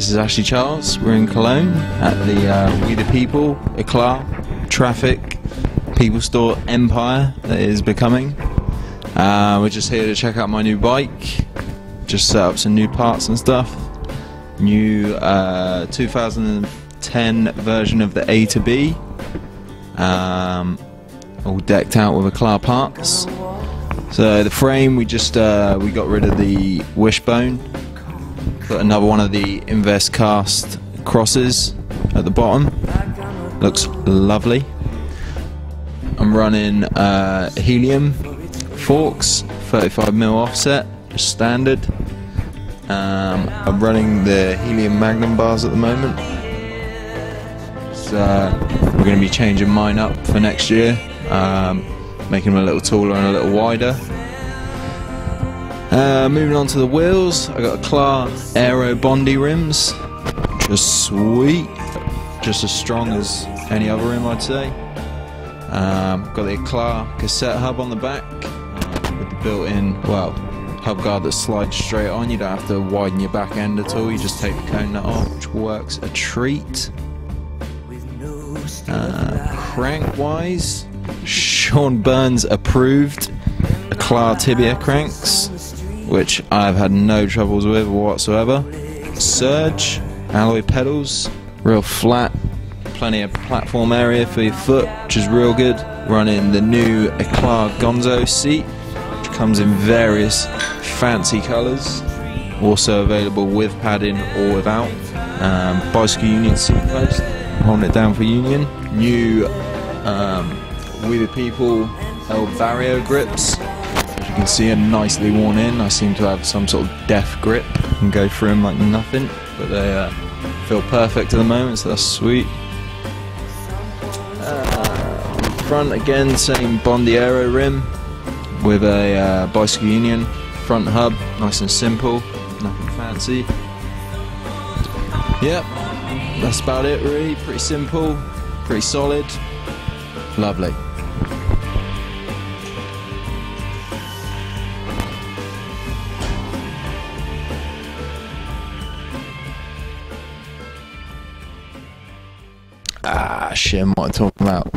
This is Ashley Charles. We're in Cologne at the We the People, Eclat, Traffic, People Store Empire that is becoming. We're just here to check out my new bike. Just set up some new parts and stuff. New 2010 version of the A to B. All decked out with Eclat parts. So the frame, we got rid of the wishbone. Put another one of the Invest cast crosses at the bottom. Looks lovely. I'm running helium forks, 35mm offset, just standard. I'm running the helium magnum bars at the moment. So we're going to be changing mine up for next year, making them a little taller and a little wider. Moving on to the wheels, I got Eclat Aero Bondi rims, just sweet, just as strong as any other rim I'd say. Got the Eclat cassette hub on the back with the built-in, hub guard that slides straight on. You don't have to widen your back end at all, you just take the cone nut off, which works a treat. Crank wise, Sean Burns approved Eclat tibia cranks, which I've had no troubles with whatsoever. Surge, alloy pedals, real flat, plenty of platform area for your foot, which is real good. Running the new Eclat Gonzo seat, which comes in various fancy colours, also available with padding or without. Bicycle Union seat post, holding it down for Union. New We the People El Barrio grips. As you can see, are nicely worn in. I seem to have some sort of death grip and go through them like nothing, but they feel perfect at the moment, so that's sweet. Front again, same Bondi Aero rim with a Bicycle Union front hub, nice and simple, nothing fancy. Yep, that's about it really, pretty simple, pretty solid, lovely. Shit, what I'm talking about.